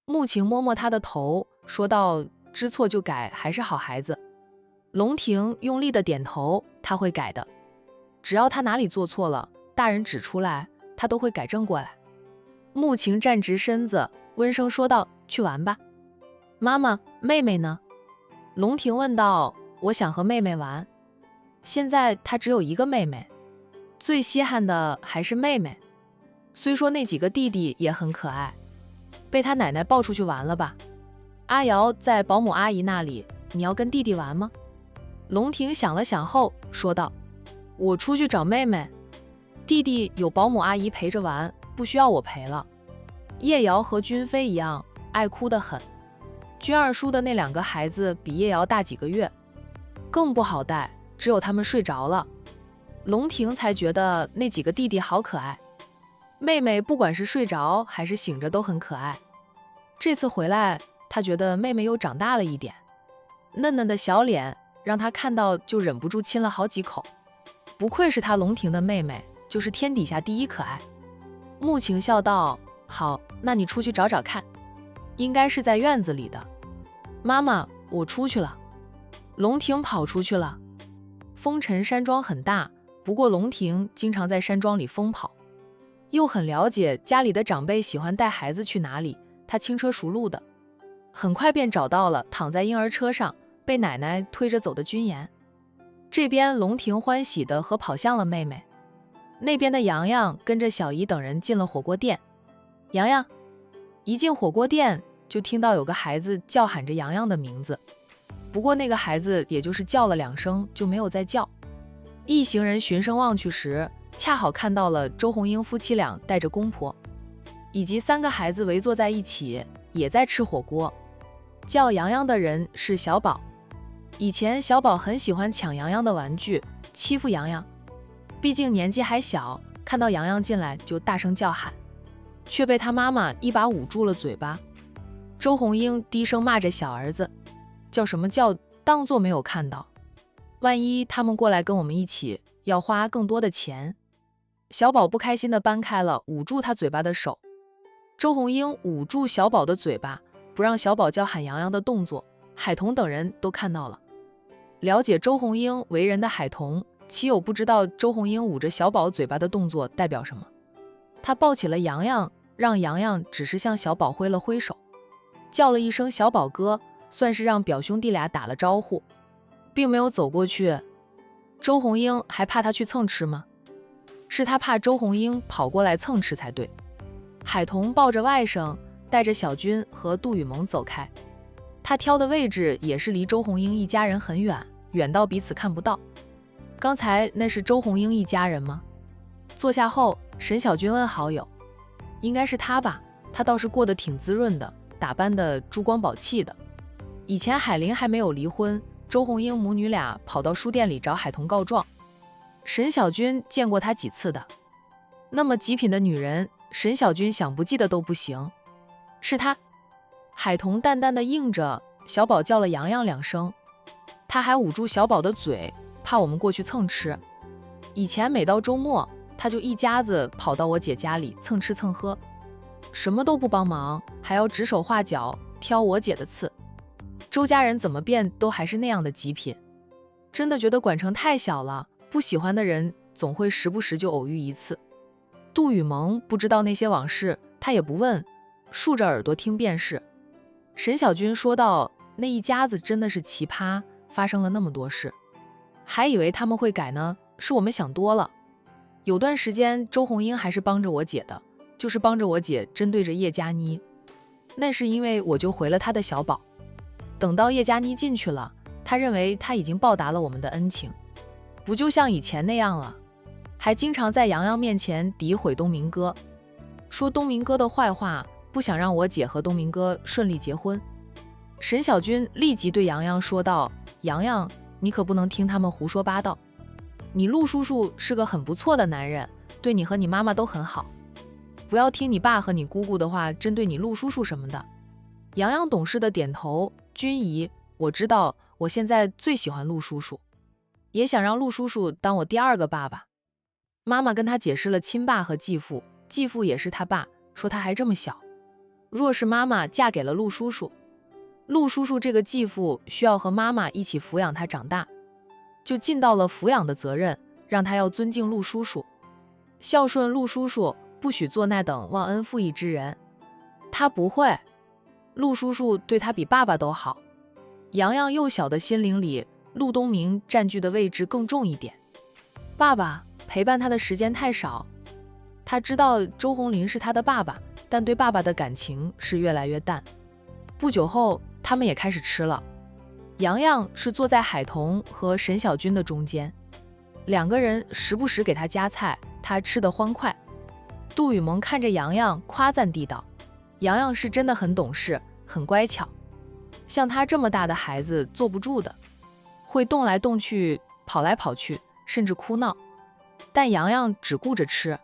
穆晴摸摸他的头，说道：“知错就改，还是好孩子。”龙庭用力的点头，他会改的，只要他哪里做错了，大人指出来，他都会改正过来。穆晴站直身子，温声说道：“去玩吧。”妈妈，妹妹呢？龙庭问道。我想和妹妹玩。现在她只有一个妹妹，最稀罕的还是妹妹。虽说那几个弟弟也很可爱，被他奶奶抱出去玩了吧？阿瑶在保姆阿姨那里，你要跟弟弟玩吗？龙庭想了想后说道：“我出去找妹妹，弟弟有保姆阿姨陪着玩，不需要我陪了。”叶瑶和君飞一样，爱哭得很。君二叔的那2个孩子比叶瑶大几个月，更不好带，只有他们睡着了，龙庭才觉得那几个弟弟好可爱。妹妹不管是睡着还是醒着都很可爱。这次回来，他觉得妹妹又长大了一点，嫩嫩的小脸让他看到就忍不住亲了好几口。不愧是他龙庭的妹妹，就是天底下第一可爱。穆晴笑道：“好，那你出去找找看，应该是在院子里的。”妈妈，我出去了。龙庭跑出去了。风尘山庄很大，不过龙庭经常在山庄里疯跑，又很了解家里的长辈喜欢带孩子去哪里，他轻车熟路的，很快便找到了躺在婴儿车上被奶奶推着走的君言。这边龙庭欢喜地和跑向了妹妹，那边的洋洋跟着小姨等人进了火锅店。洋洋一进火锅店，就听到有个孩子叫喊着洋洋的名字，不过那个孩子也就是叫了2声就没有再叫。一行人循声望去时，恰好看到了周红英夫妻俩带着公婆以及3个孩子围坐在一起，也在吃火锅。叫洋洋的人是小宝，以前小宝很喜欢抢洋洋的玩具，欺负洋洋，毕竟年纪还小，看到洋洋进来就大声叫喊，却被他妈妈一把捂住了嘴巴。周红英低声骂着小儿子，叫什么叫，当作没有看到，万一他们过来跟我们一起，要花更多的钱。小宝不开心地搬开了捂住他嘴巴的手。周红英捂住小宝的嘴巴，不让小宝叫喊洋洋的动作，海童等人都看到了。了解周红英为人的海童，岂有不知道周红英捂着小宝嘴巴的动作代表什么？他抱起了洋洋，让洋洋只是向小宝挥了挥手，叫了一声小宝哥，算是让表兄弟俩打了招呼，并没有走过去。周红英还怕他去蹭吃吗？是他怕周红英跑过来蹭吃才对。海童抱着外甥，带着小军和杜雨萌走开。他挑的位置也是离周红英一家人很远，远到彼此看不到。刚才那是周红英一家人吗？坐下后，沈小军问好友：“应该是他吧，他倒是过得挺滋润的，打扮的珠光宝气的。”以前海林还没有离婚，周红英母女俩跑到书店里找海童告状，沈小军见过他几次的。那么极品的女人，沈小军想不记得都不行。是他。海童淡淡的应着，小宝叫了洋洋2声，他还捂住小宝的嘴，怕我们过去蹭吃。以前每到周末，他就一家子跑到我姐家里蹭吃蹭喝，什么都不帮忙，还要指手画脚挑我姐的刺。周家人怎么变都还是那样的极品，真的觉得管城太小了，不喜欢的人总会时不时就偶遇一次。杜雨萌不知道那些往事，他也不问，竖着耳朵听便是。沈小军说道：“那一家子真的是奇葩，发生了那么多事，还以为他们会改呢，是我们想多了。有段时间周红英还是帮着我姐的，就是帮着我姐针对着叶佳妮，那是因为我就回了她的小宝。等到叶佳妮进去了，她认为她已经报答了我们的恩情，不就像以前那样了，还经常在洋洋面前诋毁东明哥，说东明哥的坏话，不想让我姐和东明哥顺利结婚。”沈小军立即对洋洋说道：“洋洋，你可不能听他们胡说八道，你陆叔叔是个很不错的男人，对你和你妈妈都很好，不要听你爸和你姑姑的话针对你陆叔叔什么的。”洋洋懂事的点头：“君姨，我知道，我现在最喜欢陆叔叔，也想让陆叔叔当我第2个爸爸。”妈妈跟他解释了亲爸和继父，继父也是他爸，说他还这么小。若是妈妈嫁给了陆叔叔，陆叔叔这个继父需要和妈妈一起抚养他长大，就尽到了抚养的责任，让他要尊敬陆叔叔，孝顺陆叔叔，不许做那等忘恩负义之人。他不会，陆叔叔对他比爸爸都好。洋洋幼小的心灵里，陆东明占据的位置更重一点。爸爸陪伴他的时间太少，他知道周鸿林是他的爸爸，但对爸爸的感情是越来越淡。不久后，他们也开始吃了。洋洋是坐在海童和沈小军的中间，两个人时不时给他夹菜，他吃得欢快。杜雨萌看着洋洋，夸赞地道：“洋洋是真的很懂事，很乖巧，像他这么大的孩子坐不住的，会动来动去，跑来跑去，甚至哭闹。但洋洋只顾着吃，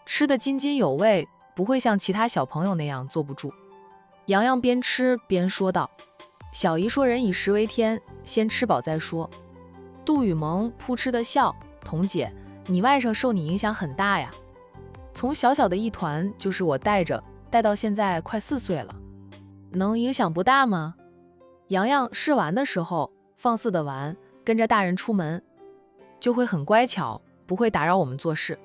吃得津津有味，不会像其他小朋友那样坐不住。”洋洋边吃边说道：“小姨说人以食为天，先吃饱再说。”杜雨萌扑哧的笑：“童姐，你外甥受你影响很大呀，从小小的一团就是我带到现在快4岁了，能影响不大吗？”洋洋试玩的时候放肆的玩，跟着大人出门就会很乖巧，不会打扰我们做事。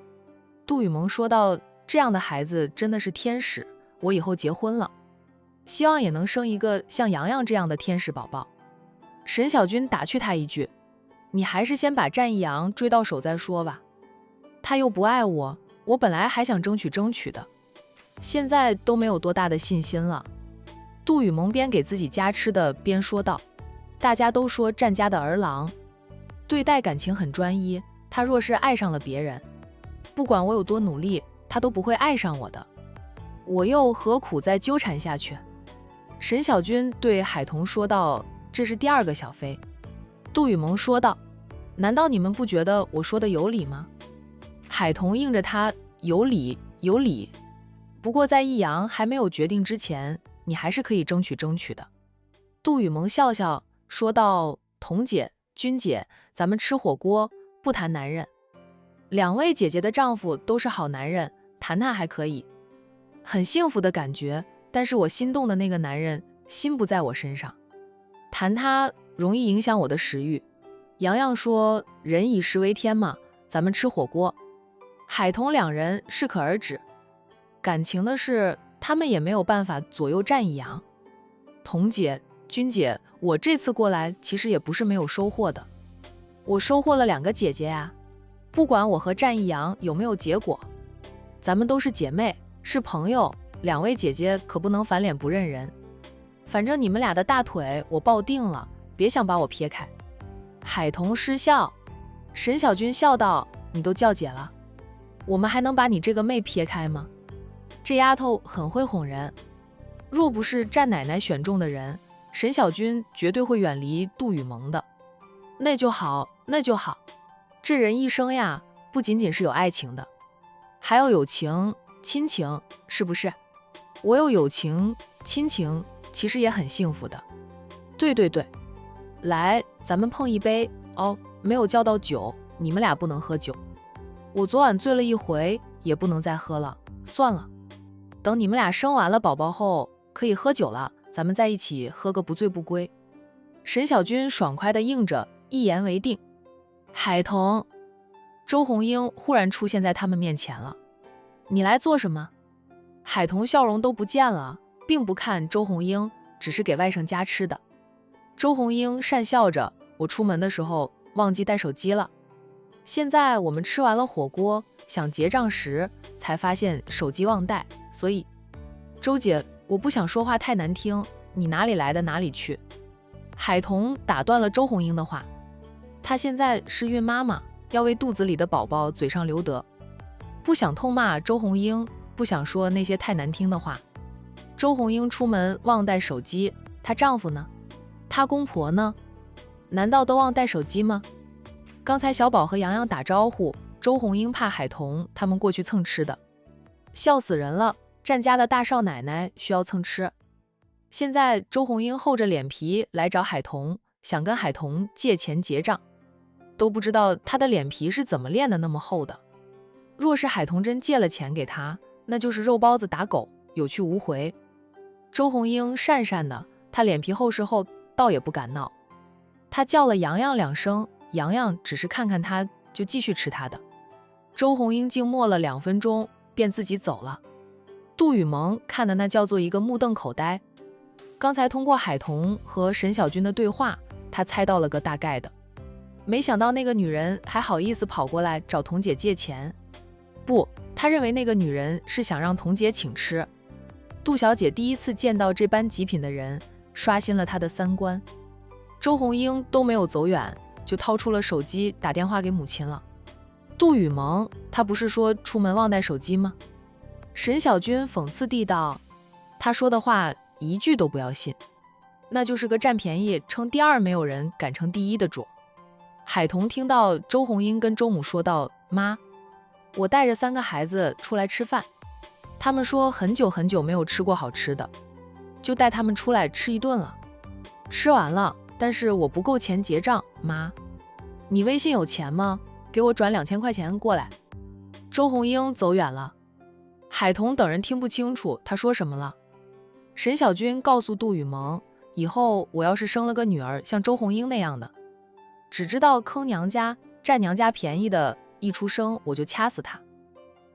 杜雨萌说道：“这样的孩子真的是天使，我以后结婚了，希望也能生一个像洋洋这样的天使宝宝。”沈小军打趣他一句：“你还是先把战一阳追到手再说吧，他又不爱我，我本来还想争取的，现在都没有多大的信心了。”杜雨萌边给自己夹吃的边说道：“大家都说战家的儿郎对待感情很专一，他若是爱上了别人，不管我有多努力，他都不会爱上我的，我又何苦再纠缠下去？”沈小军对海童说道：“这是第2个小飞。”杜雨萌说道：“难道你们不觉得我说的有理吗？”海童应着他：“有理，有理。不过在易阳还没有决定之前，你还是可以争取的。”杜雨萌笑笑说道：“童姐、君姐，咱们吃火锅，不谈男人。2位姐姐的丈夫都是好男人，谈还可以，很幸福的感觉。但是我心动的那个男人心不在我身上，谈他容易影响我的食欲。”洋洋说：“人以食为天嘛，咱们吃火锅。”海童2人适可而止。感情的事，他们也没有办法左右战一阳。童姐、君姐，我这次过来其实也不是没有收获的，我收获了2个姐姐呀。不管我和战一阳有没有结果，咱们都是姐妹，是朋友，2位姐姐可不能翻脸不认人。反正你们俩的大腿我抱定了，别想把我撇开。海童失笑。沈小军笑道：“你都叫姐了，我们还能把你这个妹撇开吗？这丫头很会哄人，若不是战奶奶选中的人，沈小军绝对会远离杜雨萌的。那就好，那就好。这人一生呀，不仅仅是有爱情的，还有友情、亲情，是不是？我有友情、亲情，其实也很幸福的。对对对，来，咱们碰一杯。哦，没有叫到酒，你们俩不能喝酒。我昨晚醉了一回，也不能再喝了，算了。等你们俩生完了宝宝后，可以喝酒了，咱们在一起喝个不醉不归。”沈小军爽快地应着，一言为定。海童、周红英忽然出现在他们面前了。“你来做什么？”海童笑容都不见了，并不看周红英，只是给外甥夹吃的。周红英讪笑着：“我出门的时候忘记带手机了，现在我们吃完了火锅，想结账时才发现手机忘带，所以……周姐，我不想说话太难听，你哪里来的哪里去。”海童打断了周红英的话，她现在是孕妈妈，要为肚子里的宝宝嘴上留德，不想痛骂周红英，不想说那些太难听的话。周红英出门忘带手机，她丈夫呢？她公婆呢？难道都忘带手机吗？刚才小宝和洋洋打招呼，周红英怕海童他们过去蹭吃的，笑死人了。战家的大少奶奶需要蹭吃，现在周红英厚着脸皮来找海童，想跟海童借钱结账，都不知道她的脸皮是怎么练的那么厚的。若是海童真借了钱给她，那就是肉包子打狗，有去无回。周红英讪讪的，她脸皮厚实后倒也不敢闹。她叫了洋洋2声，洋洋只是看看她，就继续吃她的。周红英静默了2分钟，便自己走了。杜雨萌看的那叫做一个目瞪口呆。刚才通过海童和沈小军的对话，他猜到了个大概的。没想到那个女人还好意思跑过来找童姐借钱。不，他认为那个女人是想让童姐请吃。杜小姐第一次见到这般极品的人，刷新了她的3观。周红英都没有走远，就掏出了手机打电话给母亲了。杜雨萌，她不是说出门忘带手机吗？沈小军讽刺地道：“他说的话一句都不要信，那就是个占便宜称第2没有人敢称第1的主。”海童听到周红英跟周母说道：“妈，我带着3个孩子出来吃饭，他们说很久很久没有吃过好吃的，就带他们出来吃一顿了。吃完了，但是我不够钱结账，妈，你微信有钱吗？给我转2000块钱过来。”周红英走远了。海童等人听不清楚他说什么了。沈小军告诉杜雨萌，以后我要是生了个女儿像周红英那样的，只知道坑娘家占娘家便宜的，一出生我就掐死她。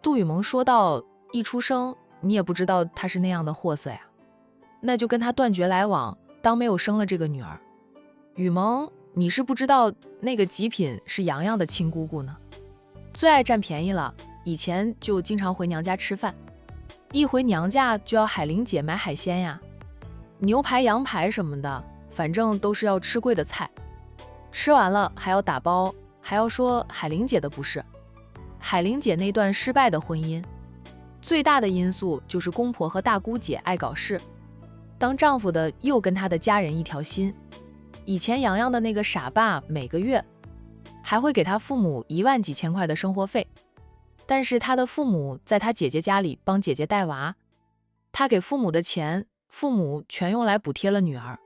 杜雨萌说道：“一出生你也不知道她是那样的货色呀，那就跟她断绝来往，当没有生了这个女儿。雨萌，你是不知道那个极品是洋洋的亲姑姑呢，最爱占便宜了，以前就经常回娘家吃饭，一回娘家就要海玲姐买海鲜呀，牛排羊排什么的，反正都是要吃贵的菜，吃完了还要打包，还要说海玲姐的不是。海玲姐那段失败的婚姻，最大的因素就是公婆和大姑姐爱搞事，当丈夫的又跟她的家人一条心。以前洋洋的那个傻爸每个月还会给他父母1万几千块的生活费，但是他的父母在他姐姐家里帮姐姐带娃，他给父母的钱，父母全用来补贴了女儿。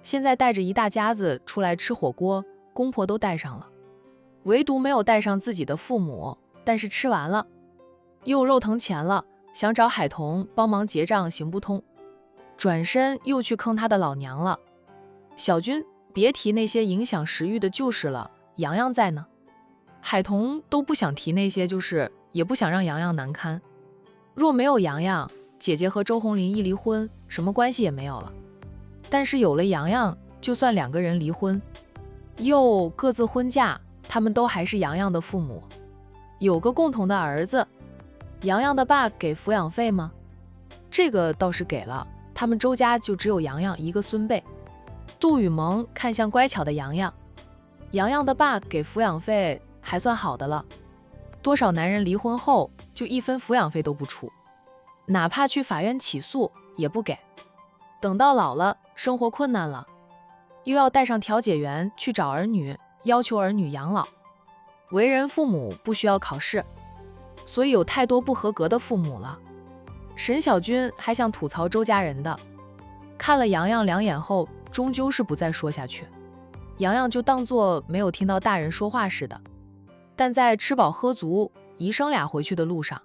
现在带着一大家子出来吃火锅，公婆都带上了，唯独没有带上自己的父母，但是吃完了，又肉疼钱了，想找海童帮忙结账行不通，转身又去坑他的老娘了。小军，别提那些影响食欲的旧事了，洋洋在呢。海童都不想提那些，就是也不想让洋洋难堪。若没有洋洋，姐姐和周红林一离婚，什么关系也没有了。但是有了洋洋，就算2个人离婚，又各自婚嫁，他们都还是洋洋的父母，有个共同的儿子。洋洋的爸给抚养费吗？这个倒是给了，他们周家就只有洋洋一个孙辈。杜雨萌看向乖巧的洋洋，洋洋的爸给抚养费还算好的了，多少男人离婚后就1分抚养费都不出，哪怕去法院起诉也不给，等到老了生活困难了，又要带上调解员去找儿女，要求儿女养老。为人父母不需要考试，所以有太多不合格的父母了。沈小军还想吐槽周家人的，看了洋洋2眼后，终究是不再说下去。洋洋就当作没有听到大人说话似的。但在吃饱喝足，姨甥俩回去的路上，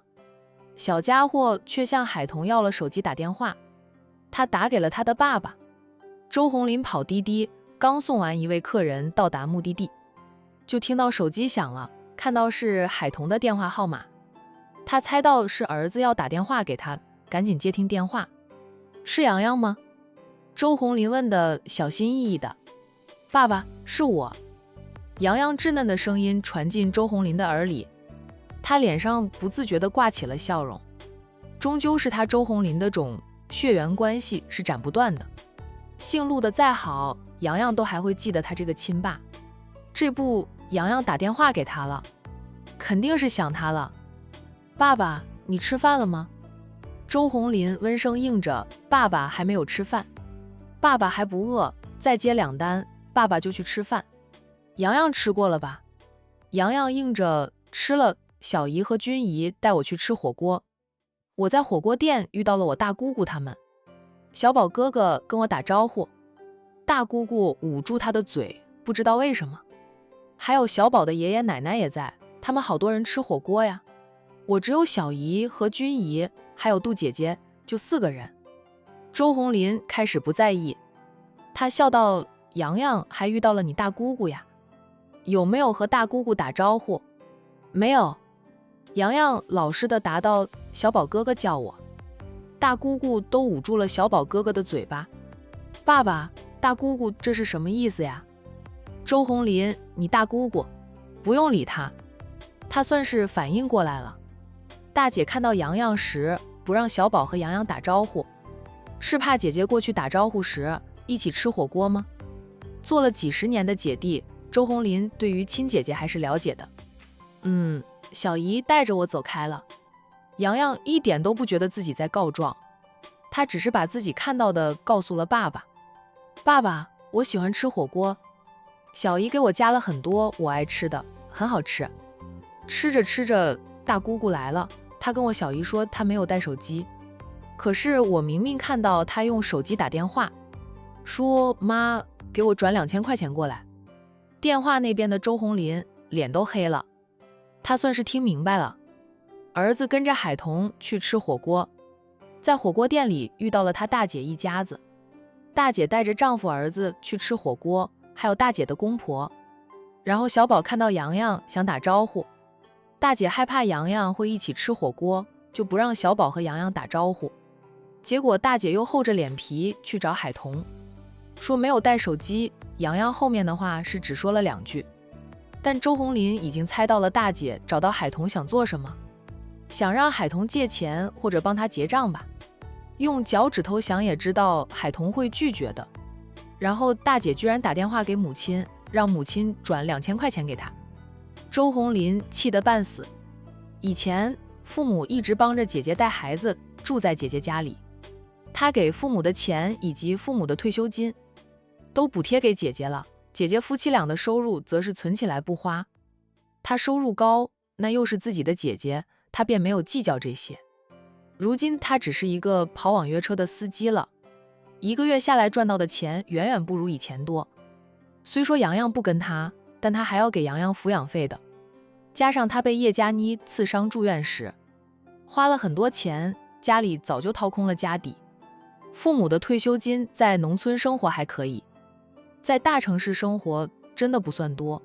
小家伙却向海童要了手机打电话，他打给了他的爸爸。周红林跑滴滴，刚送完一位客人到达目的地，就听到手机响了，看到是海童的电话号码，他猜到是儿子要打电话给他，赶紧接听电话。是洋洋吗？周红林问的小心翼翼的。爸爸，是我。洋洋稚嫩的声音传进周红林的耳里，他脸上不自觉地挂起了笑容。终究是他周红林的种，血缘关系是斩不断的，姓陆的再好，洋洋都还会记得他这个亲爸。这不，洋洋打电话给他了，肯定是想他了。爸爸，你吃饭了吗？周红林温声应着，爸爸还没有吃饭，爸爸还不饿，再接2单，爸爸就去吃饭。洋洋吃过了吧？洋洋应着，吃了，小姨和君姨带我去吃火锅，我在火锅店遇到了我大姑姑他们，小宝哥哥跟我打招呼，大姑姑捂住他的嘴，不知道为什么。还有小宝的爷爷奶奶也在，他们好多人吃火锅呀。我只有小姨和君姨，还有杜姐姐，就4个人。周红林开始不在意，他笑道：“洋洋还遇到了你大姑姑呀，有没有和大姑姑打招呼？”“没有。”洋洋老实的答道：“小宝哥哥叫我。”大姑姑都捂住了小宝哥哥的嘴巴。“爸爸，大姑姑这是什么意思呀？”“周红林，你大姑姑，不用理她。”她算是反应过来了。大姐看到洋洋时，不让小宝和洋洋打招呼，是怕姐姐过去打招呼时一起吃火锅吗？做了几十年的姐弟，周红林对于亲姐姐还是了解的。小姨带着我走开了。洋洋一点都不觉得自己在告状，他只是把自己看到的告诉了爸爸。爸爸，我喜欢吃火锅，小姨给我加了很多我爱吃的，很好吃。吃着吃着，大姑姑来了，她跟我小姨说她没有带手机，可是我明明看到她用手机打电话，说妈给我转2000块钱过来。电话那边的周红林脸都黑了，他算是听明白了。儿子跟着海童去吃火锅，在火锅店里遇到了他大姐一家子。大姐带着丈夫儿子去吃火锅，还有大姐的公婆。然后小宝看到洋洋想打招呼，大姐害怕洋洋会一起吃火锅，就不让小宝和洋洋打招呼。结果大姐又厚着脸皮去找海童，说没有带手机。洋洋后面的话是只说了2句，但周红林已经猜到了大姐找到海童想做什么，想让海童借钱或者帮他结账吧。用脚趾头想也知道海童会拒绝的。然后大姐居然打电话给母亲，让母亲转2000块钱给他。周红林气得半死。以前父母一直帮着姐姐带孩子，住在姐姐家里，他给父母的钱以及父母的退休金都补贴给姐姐了，姐姐夫妻俩的收入则是存起来不花。他收入高，那又是自己的姐姐，他便没有计较这些。如今他只是一个跑网约车的司机了，1个月下来赚到的钱远远不如以前多。虽说洋洋不跟他，但他还要给洋洋抚养费的，加上他被叶佳妮刺伤住院时花了很多钱，家里早就掏空了家底。父母的退休金在农村生活还可以，在大城市生活真的不算多，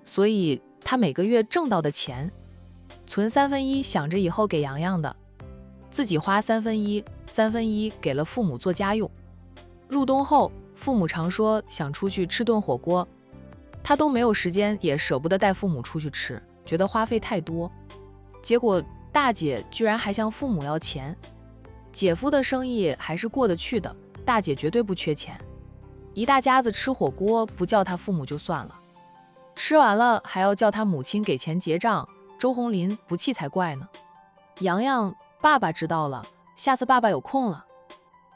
所以他每个月挣到的钱存1/3，想着以后给洋洋的，自己花1/3，1/3给了父母做家用。入冬后，父母常说想出去吃顿火锅，他都没有时间，也舍不得带父母出去吃，觉得花费太多。结果大姐居然还向父母要钱。姐夫的生意还是过得去的，大姐绝对不缺钱，一大家子吃火锅不叫他父母就算了，吃完了还要叫他母亲给钱结账，周红林不气才怪呢。洋洋，爸爸知道了，下次爸爸有空了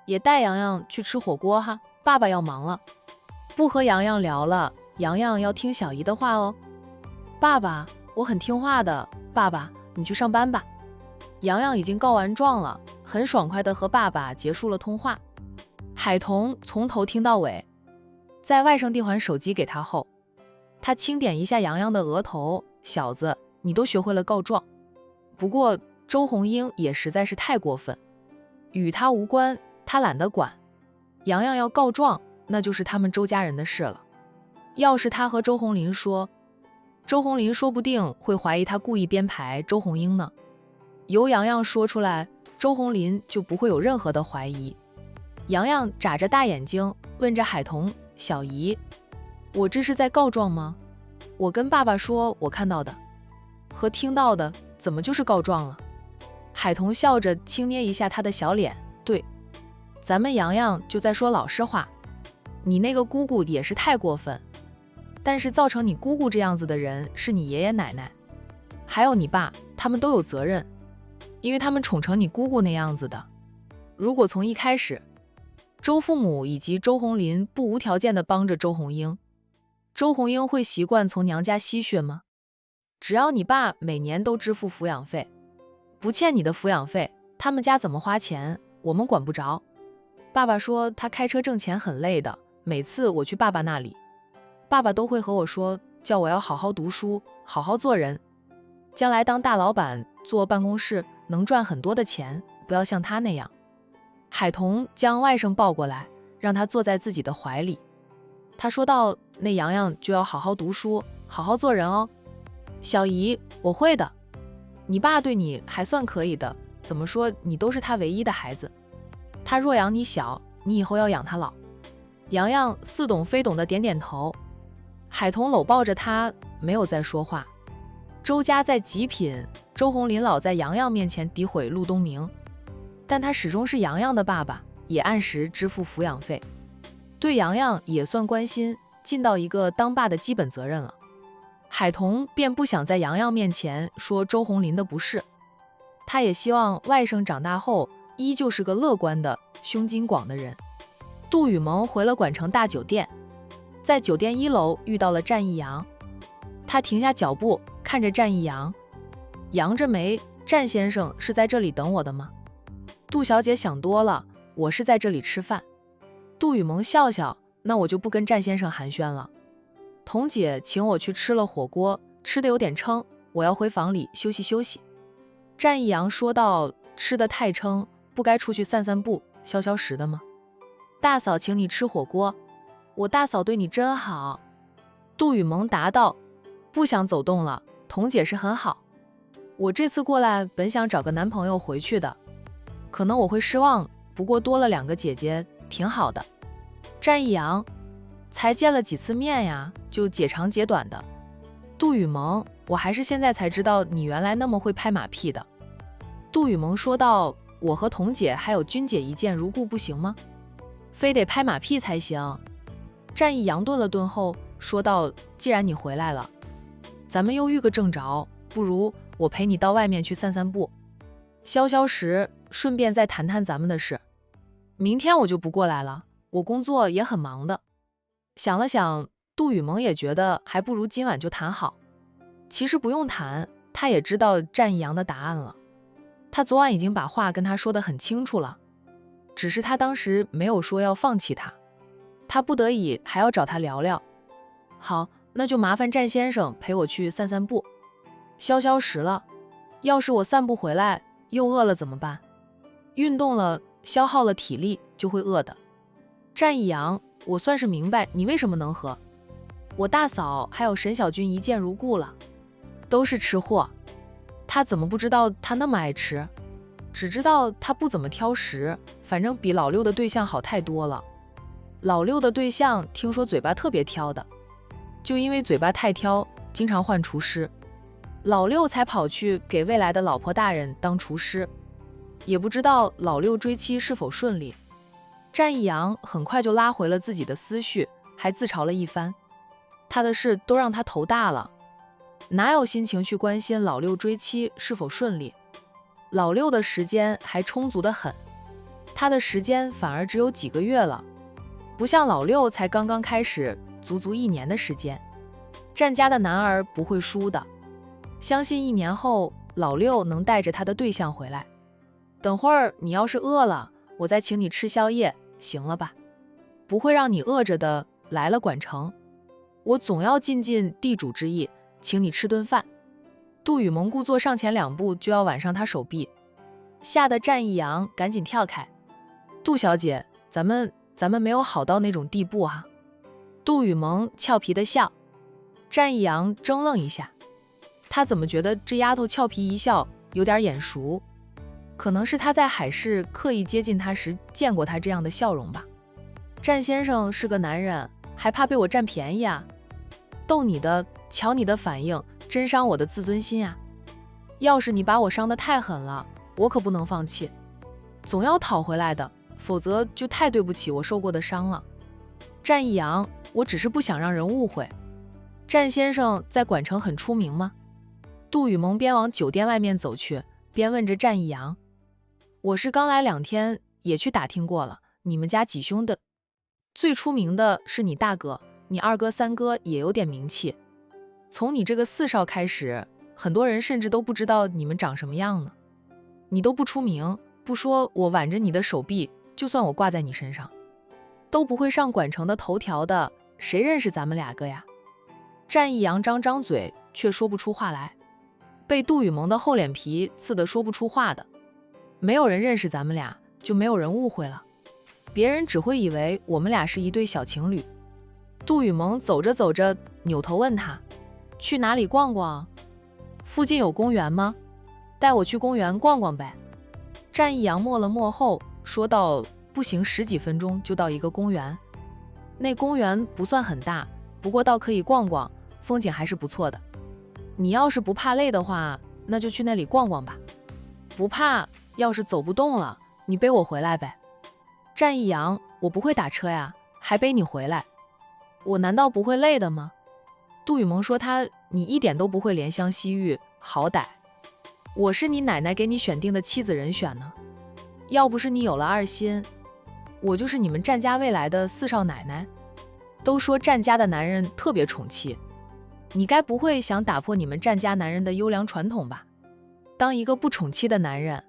也带洋洋去吃火锅哈，爸爸要忙了，不和洋洋聊了，洋洋要听小姨的话哦。爸爸，我很听话的，爸爸你去上班吧。洋洋已经告完状了，很爽快地和爸爸结束了通话。海童从头听到尾，在外甥递还手机给他后，他轻点一下洋洋的额头，小子，你都学会了告状。不过周红英也实在是太过分，与他无关，他懒得管。洋洋要告状，那就是他们周家人的事了。要是他和周红林说，周红林说不定会怀疑他故意编排周红英呢。由洋洋说出来，周红林就不会有任何的怀疑。洋洋眨着大眼睛问着海童，小姨，我这是在告状吗？我跟爸爸说我看到的和听到的，怎么就是告状了？海童笑着轻捏一下他的小脸，对，咱们洋洋就在说老实话，你那个姑姑也是太过分，但是造成你姑姑这样子的人是你爷爷奶奶，还有你爸，他们都有责任，因为他们宠成你姑姑那样子的。如果从一开始，周父母以及周红林不无条件地帮着周红英，周红英会习惯从娘家吸血吗？只要你爸每年都支付抚养费，不欠你的抚养费，他们家怎么花钱，我们管不着。爸爸说他开车挣钱很累的，每次我去爸爸那里，爸爸都会和我说，叫我要好好读书，好好做人，将来当大老板，坐办公室能赚很多的钱，不要像他那样。海童将外甥抱过来，让他坐在自己的怀里。他说道：“那洋洋就要好好读书，好好做人哦。”小姨，我会的。你爸对你还算可以的，怎么说你都是他唯一的孩子。他若养你小，你以后要养他老。洋洋似懂非懂的点点头。海童搂抱着他，没有再说话。周家在极品，周鸿林老在洋洋面前诋毁陆东明，但他始终是洋洋的爸爸，也按时支付抚养费，对洋洋也算关心，尽到一个当爸的基本责任了。海童便不想在洋洋面前说周鸿林的不是，他也希望外甥长大后依旧是个乐观的、胸襟广的人。杜雨萌回了管城大酒店，在酒店1楼遇到了战逸阳，他停下脚步看着战逸阳，扬着眉：“战先生是在这里等我的吗？”杜小姐想多了，我是在这里吃饭。杜雨萌笑笑：“那我就不跟战先生寒暄了。童姐请我去吃了火锅，吃得有点撑，我要回房里休息休息。”战逸阳说道：“吃得太撑，不该出去散散步，消消食的吗？大嫂请你吃火锅，我大嫂对你真好。”杜雨萌答道：“不想走动了，童姐是很好。我这次过来本想找个男朋友回去的，可能我会失望，不过多了2个姐姐，挺好的。”战逸阳：“才见了几次面呀，就解长解短的。”杜雨萌：“我还是现在才知道你原来那么会拍马屁的。”杜雨萌说道：“我和童姐还有君姐一见如故不行吗？非得拍马屁才行。”战逸阳顿了顿后说道：“既然你回来了，咱们又遇个正着，不如我陪你到外面去散散步，消消食，顺便再谈谈咱们的事。明天我就不过来了，我工作也很忙的。”想了想，杜雨萌也觉得还不如今晚就谈好。其实不用谈，他也知道战逸阳的答案了。他昨晚已经把话跟他说得很清楚了，只是他当时没有说要放弃他，他不得已还要找他聊聊。好，那就麻烦战先生陪我去散散步，消消食了。要是我散步回来又饿了怎么办？运动了，消耗了体力就会饿的。战逸阳：“我算是明白你为什么能喝。我大嫂还有沈小军一见如故了，都是吃货。他怎么不知道他那么爱吃？只知道他不怎么挑食，反正比老六的对象好太多了。老六的对象听说嘴巴特别挑的，就因为嘴巴太挑，经常换厨师。老六才跑去给未来的老婆大人当厨师，也不知道老六追妻是否顺利。”战逸阳很快就拉回了自己的思绪，还自嘲了一番。他的事都让他头大了，哪有心情去关心老六追妻是否顺利？老六的时间还充足得很，他的时间反而只有几个月了，不像老六才刚刚开始，足足1年的时间。战家的男儿不会输的，相信1年后老六能带着他的对象回来。等会儿你要是饿了，我再请你吃宵夜，行了吧？不会让你饿着的。来了管城，我总要尽尽地主之谊，请你吃顿饭。杜雨萌故作上前2步就要挽上他手臂，吓得战逸阳赶紧跳开。杜小姐，咱们没有好到那种地步啊。杜雨萌俏皮的笑。战逸阳怔愣一下，他怎么觉得这丫头俏皮一笑有点眼熟？可能是他在海市刻意接近他时见过他这样的笑容吧。战先生是个男人，还怕被我占便宜啊？逗你的，瞧你的反应，真伤我的自尊心啊！要是你把我伤得太狠了，我可不能放弃，总要讨回来的，否则就太对不起我受过的伤了。战逸阳，我只是不想让人误会。战先生在管城很出名吗？杜雨萌边往酒店外面走去，边问着战逸阳。我是刚来2天，也去打听过了，你们家几兄的最出名的是你大哥，你2哥3哥也有点名气。从你这个4少开始，很多人甚至都不知道你们长什么样呢。你都不出名，不说我挽着你的手臂，就算我挂在你身上，都不会上管城的头条的，谁认识咱们2个呀？战逸阳张嘴，却说不出话来，被杜雨萌的厚脸皮刺得说不出话的。没有人认识咱们俩，就没有人误会了，别人只会以为我们俩是一对小情侣。杜雨萌走着走着，扭头问他：去哪里逛逛？附近有公园吗？带我去公园逛逛呗。战一阳默了默后说道：步行10几分钟就到一个公园，那公园不算很大，不过倒可以逛逛，风景还是不错的。你要是不怕累的话，那就去那里逛逛吧。不怕，要是走不动了，你背我回来呗。战一阳，我不会打车呀，还背你回来，我难道不会累的吗？杜雨萌说你一点都不会怜香惜玉，好歹我是你奶奶给你选定的妻子人选呢。要不是你有了二心，我就是你们战家未来的4少奶奶。都说战家的男人特别宠妻，你该不会想打破你们战家男人的优良传统吧？当一个不宠妻的男人，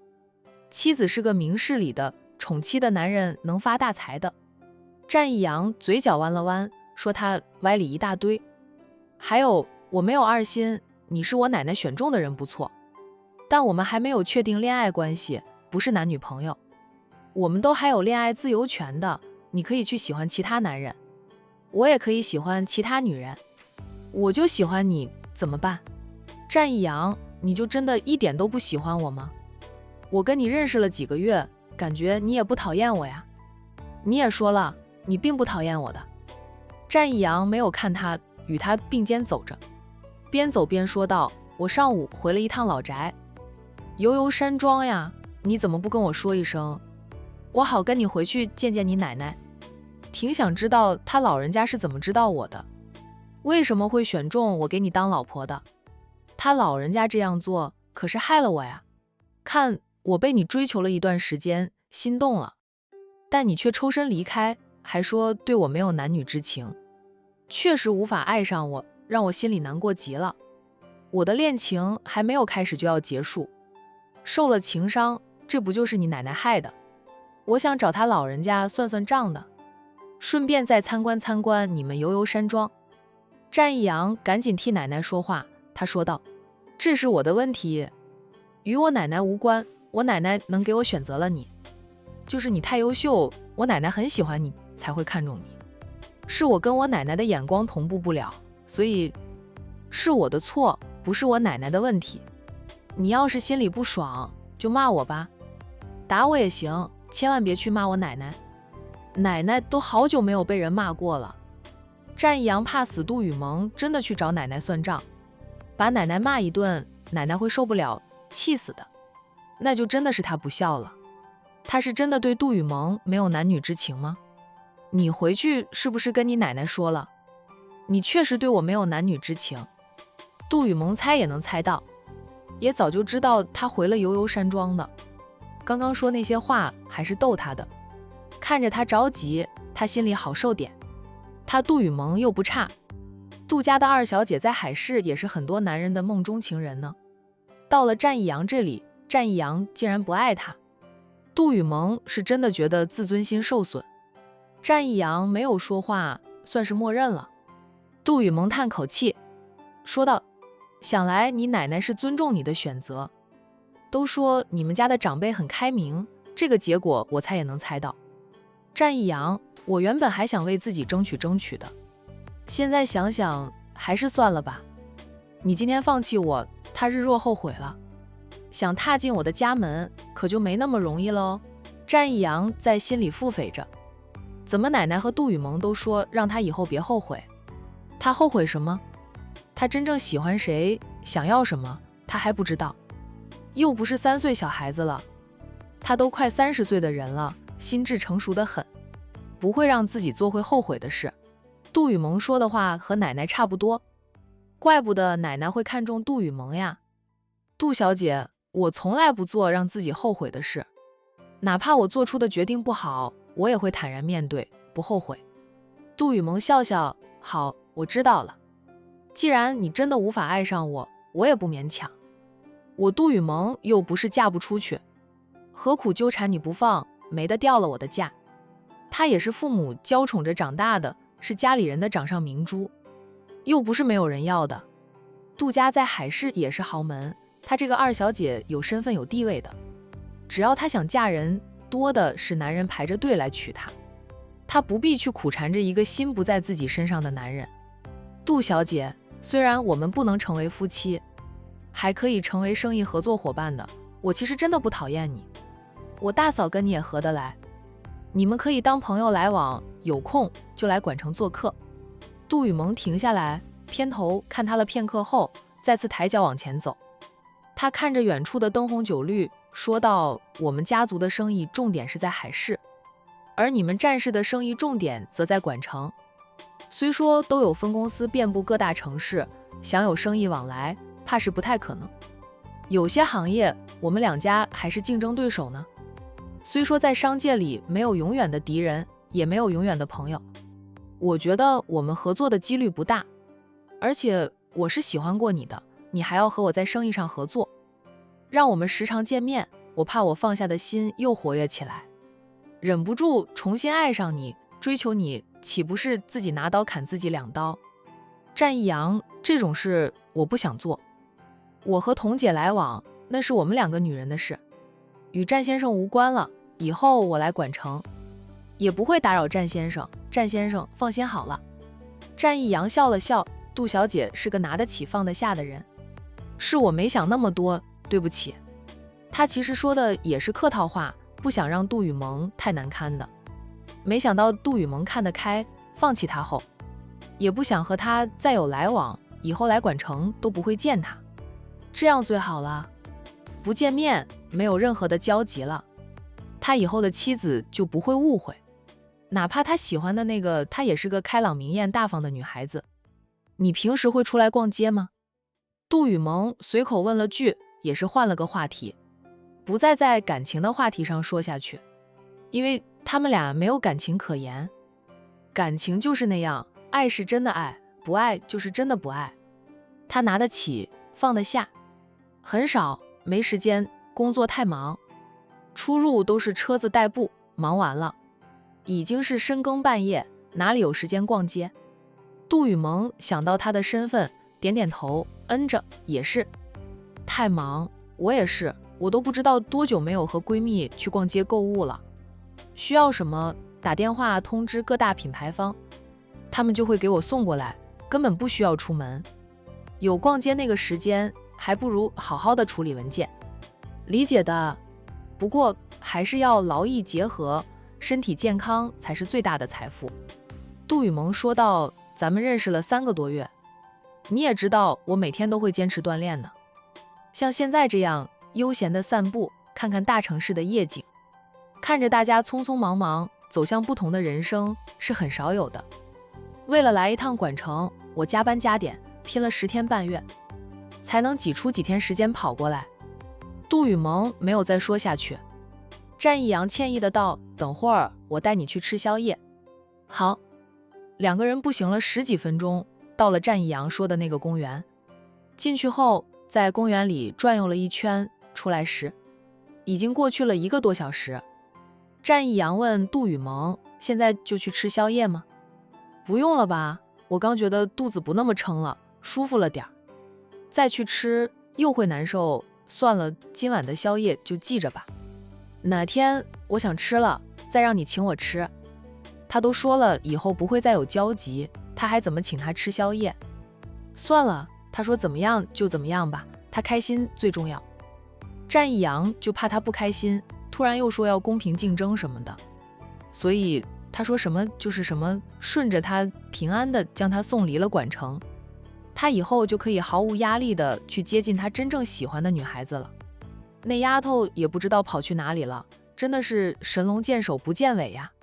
妻子是个明事理的，宠妻的男人能发大财的。战一阳嘴角弯了弯，说他歪理一大堆。还有，我没有二心，你是我奶奶选中的人不错，但我们还没有确定恋爱关系，不是男女朋友，我们都还有恋爱自由权的。你可以去喜欢其他男人，我也可以喜欢其他女人，我就喜欢你，怎么办？战一阳，你就真的一点都不喜欢我吗？我跟你认识了几个月，感觉你也不讨厌我呀。你也说了，你并不讨厌我的。战一阳没有看他，与他并肩走着，边走边说道：我上午回了一趟老宅，游游山庄呀，你怎么不跟我说一声，我好跟你回去见见你奶奶。挺想知道他老人家是怎么知道我的，为什么会选中我给你当老婆的。他老人家这样做可是害了我呀，看我被你追求了一段时间，心动了，但你却抽身离开，还说对我没有男女之情，确实无法爱上我，让我心里难过极了。我的恋情还没有开始就要结束，受了情伤，这不就是你奶奶害的？我想找他老人家算算账的，顺便再参观参观你们游游山庄。战一阳赶紧替奶奶说话，他说道：这是我的问题，与我奶奶无关，我奶奶能给我选择了你，就是你太优秀，我奶奶很喜欢你才会看中你，是我跟我奶奶的眼光同步不了，所以是我的错，不是我奶奶的问题。你要是心里不爽就骂我吧，打我也行，千万别去骂我奶奶，奶奶都好久没有被人骂过了。战一阳怕死杜雨萌真的去找奶奶算账，把奶奶骂一顿，奶奶会受不了，气死的，那就真的是他不孝了。他是真的对杜雨萌没有男女之情吗？你回去是不是跟你奶奶说了，你确实对我没有男女之情？杜雨萌猜也能猜到，也早就知道他回了游游山庄的，刚刚说那些话还是逗他的。看着他着急，他心里好受点。他杜雨萌又不差，杜家的二小姐在海市也是很多男人的梦中情人呢。到了战一阳这里，战一阳竟然不爱他，杜雨萌是真的觉得自尊心受损。战一阳没有说话，算是默认了。杜雨萌叹口气，说道：想来你奶奶是尊重你的选择，都说你们家的长辈很开明，这个结果我猜也能猜到。战一阳，我原本还想为自己争取的，现在想想还是算了吧。你今天放弃我，他日若后悔了，想踏进我的家门可就没那么容易了哦。战一阳在心里腹诽着，怎么奶奶和杜雨萌都说让他以后别后悔，他后悔什么？他真正喜欢谁，想要什么，他还不知道，又不是3岁小孩子了，他都快30岁的人了，心智成熟得很，不会让自己做会后悔的事。杜雨萌说的话和奶奶差不多，怪不得奶奶会看中杜雨萌呀。杜小姐，我从来不做让自己后悔的事，哪怕我做出的决定不好，我也会坦然面对，不后悔。杜雨萌笑笑，好，我知道了。既然你真的无法爱上我，我也不勉强。我杜雨萌又不是嫁不出去，何苦纠缠你不放，没得掉了我的价。她也是父母娇宠着长大的，是家里人的掌上明珠，又不是没有人要的。杜家在海市也是豪门，她这个二小姐有身份有地位的，只要她想嫁人，多的是男人排着队来娶她，她不必去苦缠着一个心不在自己身上的男人。杜小姐，虽然我们不能成为夫妻，还可以成为生意合作伙伴的，我其实真的不讨厌你，我大嫂跟你也合得来，你们可以当朋友来往，有空就来管城做客。杜雨萌停下来，偏头看他了片刻后，再次抬脚往前走。他看着远处的灯红酒绿，说道：我们家族的生意重点是在海市，而你们战士的生意重点则在管城。虽说都有分公司遍布各大城市，想有生意往来，怕是不太可能。有些行业，我们两家还是竞争对手呢。虽说在商界里没有永远的敌人，也没有永远的朋友，我觉得我们合作的几率不大。而且我是喜欢过你的，你还要和我在生意上合作，让我们时常见面，我怕我放下的心又活跃起来，忍不住重新爱上你，追求你，岂不是自己拿刀砍自己2刀？战一阳，这种事我不想做。我和童姐来往，那是我们2个女人的事，与战先生无关了。以后我来管城，也不会打扰战先生。战先生放心好了。战一阳笑了笑，杜小姐是个拿得起放得下的人，是我没想那么多，对不起。他其实说的也是客套话，不想让杜雨萌太难堪的。没想到杜雨萌看得开，放弃他后，也不想和他再有来往，以后来管城都不会见他，这样最好了，不见面，没有任何的交集了，他以后的妻子就不会误会，哪怕他喜欢的那个，她也是个开朗明艳大方的女孩子。你平时会出来逛街吗？杜雨萌随口问了句，也是换了个话题，不再在感情的话题上说下去，因为他们俩没有感情可言。感情就是那样，爱是真的爱，不爱就是真的不爱。他拿得起，放得下，很少，没时间，工作太忙，出入都是车子代步，忙完了已经是深更半夜，哪里有时间逛街？杜雨萌想到他的身份，点点头，嗯着，也是太忙，我也是，我都不知道多久没有和闺蜜去逛街购物了。需要什么打电话通知各大品牌方，他们就会给我送过来，根本不需要出门。有逛街那个时间，还不如好好的处理文件。理解的，不过还是要劳逸结合，身体健康才是最大的财富。杜雨萌说道，咱们认识了3个多月，你也知道我每天都会坚持锻炼呢。像现在这样悠闲的散步，看看大城市的夜景，看着大家匆匆忙忙走向不同的人生，是很少有的。为了来一趟管城，我加班加点，拼了10天半月，才能挤出几天时间跑过来。杜雨萌没有再说下去。战一阳歉意的道，等会儿我带你去吃宵夜。好。2个人步行了10几分钟，到了战一阳说的那个公园。进去后，在公园里转悠了一圈，出来时已经过去了1个多小时。战一阳问杜雨萌，现在就去吃宵夜吗？不用了吧，我刚觉得肚子不那么撑了，舒服了点儿，再去吃又会难受，算了，今晚的宵夜就记着吧，哪天我想吃了再让你请我吃。他都说了以后不会再有交集，他还怎么请他吃宵夜？算了，他说怎么样就怎么样吧，他开心最重要。战一阳就怕他不开心，突然又说要公平竞争什么的，所以他说什么就是什么，顺着他平安的将他送离了管城，他以后就可以毫无压力的去接近他真正喜欢的女孩子了。那丫头也不知道跑去哪里了，真的是神龙见首不见尾呀。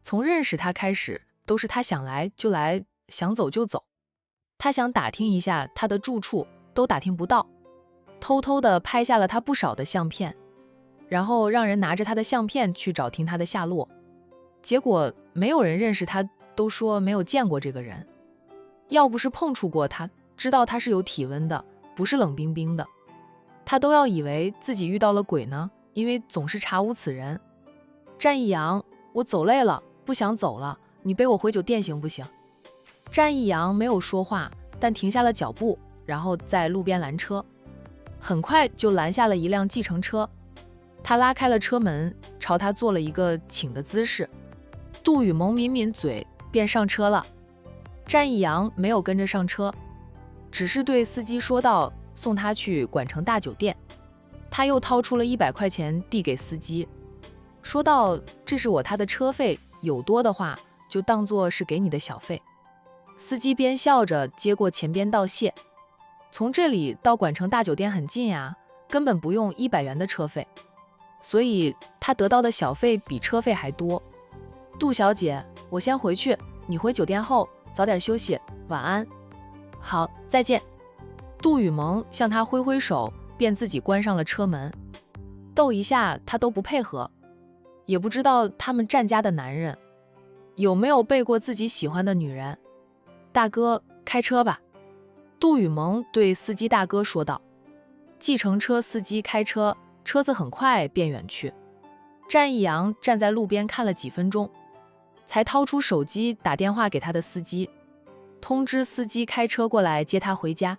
从认识他开始，都是他想来就来，想走就走。他想打听一下他的住处，都打听不到，偷偷的拍下了他不少的相片，然后让人拿着他的相片去找听他的下落。结果没有人认识他，都说没有见过这个人。要不是碰触过他，知道他是有体温的，不是冷冰冰的，他都要以为自己遇到了鬼呢，因为总是查无此人。战一阳，我走累了，不想走了，你背我回酒店行不行？战一阳没有说话，但停下了脚步，然后在路边拦车，很快就拦下了一辆计程车。他拉开了车门，朝他做了一个请的姿势。杜雨萌抿抿嘴，便上车了。战义阳没有跟着上车，只是对司机说道：“送他去管城大酒店。”他又掏出了100块钱递给司机，说道：“这是他的车费，有多的话就当作是给你的小费。”司机边笑着接过钱边道谢。从这里到管城大酒店很近呀，根本不用100元的车费，所以他得到的小费比车费还多。杜小姐，我先回去，你回酒店后早点休息，晚安。好，再见。杜雨萌向他挥挥手，便自己关上了车门。逗一下他都不配合，也不知道他们战家的男人有没有背过自己喜欢的女人。大哥，开车吧。杜雨萌对司机大哥说道。计程车司机开车，车子很快便远去。战义阳站在路边看了几分钟，才掏出手机打电话给他的司机，通知司机开车过来接他回家。